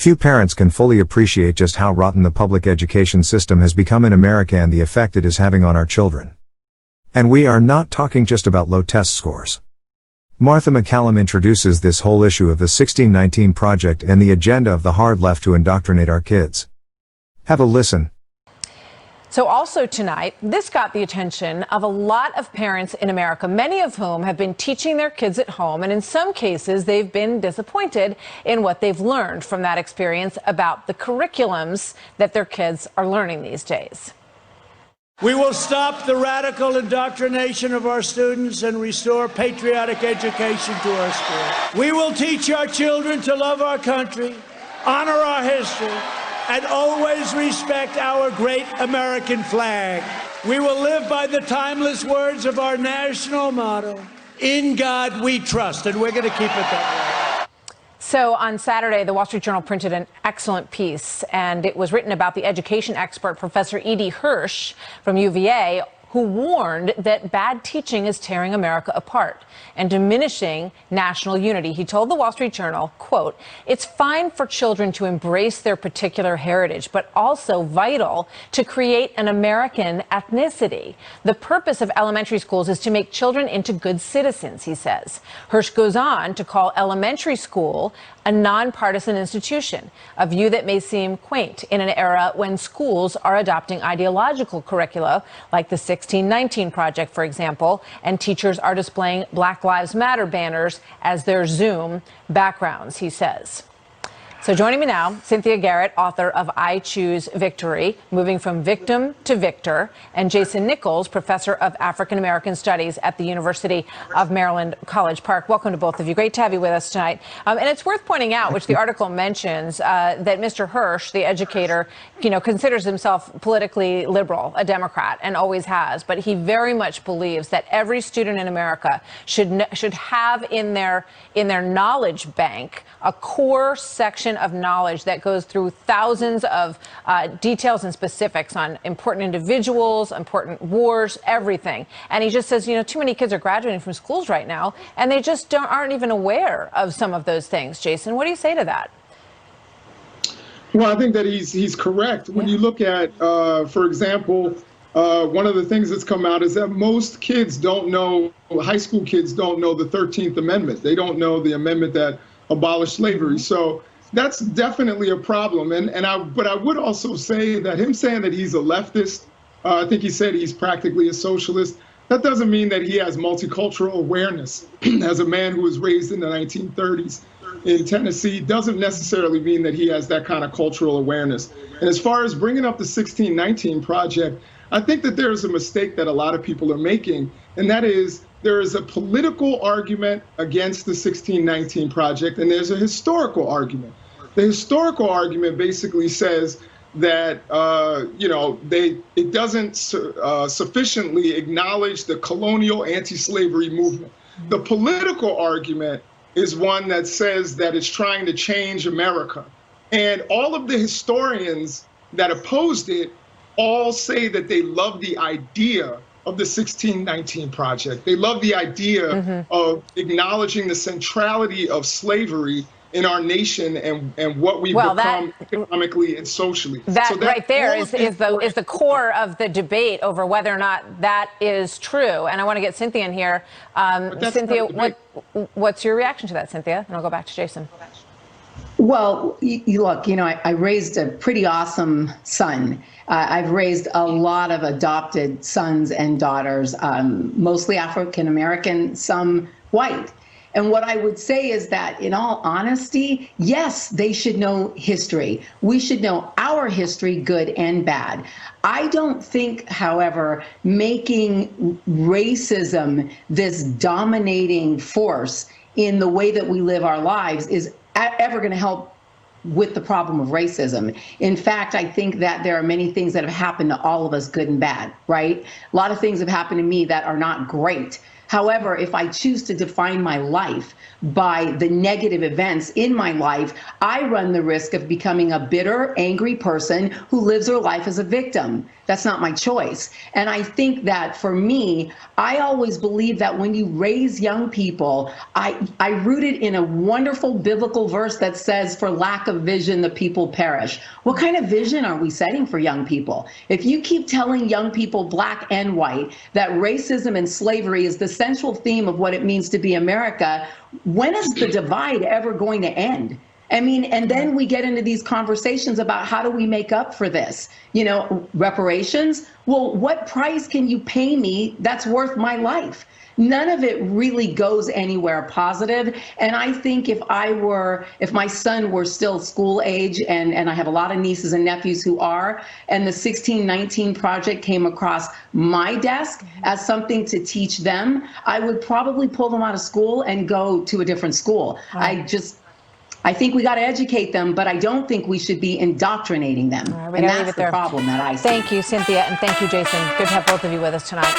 Few parents can fully appreciate just how rotten the public education system has become in America and the effect it is having on our children. And we are not talking just about low test scores. Martha MacCallum introduces this whole issue of the 1619 Project and the agenda of the hard left to indoctrinate our kids. Have a listen. So also tonight, this got the attention of a lot of parents in America, many of whom have been teaching their kids at home, and in some cases, they've been disappointed in what they've learned from that experience about the curriculums that their kids are learning these days. We will stop the radical indoctrination of our students and restore patriotic education to our schools. We will teach our children to love our country, honor our history, and always respect our great American flag. We will live by the timeless words of our national motto, "In God we trust," and we're going to keep it that way. So on Saturday, the Wall Street Journal printed an excellent piece, and it was written about the education expert, Professor E.D. Hirsch from UVA, who warned that bad teaching is tearing America apart and diminishing national unity. He told the Wall Street Journal, quote, "It's fine for children to embrace their particular heritage, but also vital to create an American ethnicity. The purpose of elementary schools is to make children into good citizens," he says. Hirsch goes on to call elementary school a nonpartisan institution, a view that may seem quaint in an era when schools are adopting ideological curricula like the 1619 Project, for example, and teachers are displaying Black Lives Matter banners as their Zoom backgrounds, he says. So joining me now, Cynthia Garrett, author of I Choose Victory, Moving from Victim to Victor, and Jason Nichols, professor of African American Studies at the University of Maryland, College Park. Welcome to both of you. Great to have you with us tonight. And it's worth pointing out, which the article mentions, that Mr. Hirsch, the educator, considers himself politically liberal, a Democrat, and always has. But he very much believes that every student in America should have in their knowledge bank a core section of knowledge that goes through thousands of details and specifics on important individuals, important wars, everything. And he just says, too many kids are graduating from schools right now, and they just aren't even aware of some of those things. Jason, what do you say to that? Well, I think that he's correct. When you look at, for example, one of the things that's come out is that most kids don't know, high school kids don't know the 13th Amendment. They don't know the amendment that abolished slavery. So that's definitely a problem. But I would also say that him saying that he's a leftist, I think he said he's practically a socialist. That doesn't mean that he has multicultural awareness. As a man who was raised in the 1930s in Tennessee, doesn't necessarily mean that he has that kind of cultural awareness. And as far as bringing up the 1619 Project, I think that there is a mistake that a lot of people are making, and that is there is a political argument against the 1619 Project, and there's a historical argument. The historical argument basically says that it doesn't sufficiently acknowledge the colonial anti-slavery movement. The political argument is one that says that it's trying to change America. And all of the historians that opposed it all say that they love the idea of the 1619 Project. They love the idea of acknowledging the centrality of slavery in our nation and what we've become economically and socially. That right there is the core of the debate over whether or not that is true. And I want to get Cynthia in here. Cynthia, what's your reaction to that, Cynthia? And I'll go back to Jason. Well, look, I raised a pretty awesome son. I've raised a lot of adopted sons and daughters, mostly African American, some white. And what I would say is that, in all honesty, yes, they should know history. We should know our history, good and bad. I don't think, however, making racism this dominating force in the way that we live our lives is ever going to help with the problem of racism. In fact, I think that there are many things that have happened to all of us, good and bad, right? A lot of things have happened to me that are not great. However, if I choose to define my life by the negative events in my life, I run the risk of becoming a bitter, angry person who lives her life as a victim. That's not my choice. And I think that for me, I always believe that when you raise young people, I root it in a wonderful biblical verse that says, for lack of vision, the people perish. What kind of vision are we setting for young people? If you keep telling young people, black and white, that racism and slavery is the central theme of what it means to be America, when is the divide ever going to end? I mean, and then we get into these conversations about how do we make up for this? You know, reparations? Well, what price can you pay me that's worth my life? None of it really goes anywhere positive. And I think if my son were still school age, and I have a lot of nieces and nephews who are, and the 1619 Project came across my desk as something to teach them, I would probably pull them out of school and go to a different school. I think we got to educate them, but I don't think we should be indoctrinating them. All right, and that's the problem that I see. Thank you, Cynthia, and thank you, Jason. Good to have both of you with us tonight.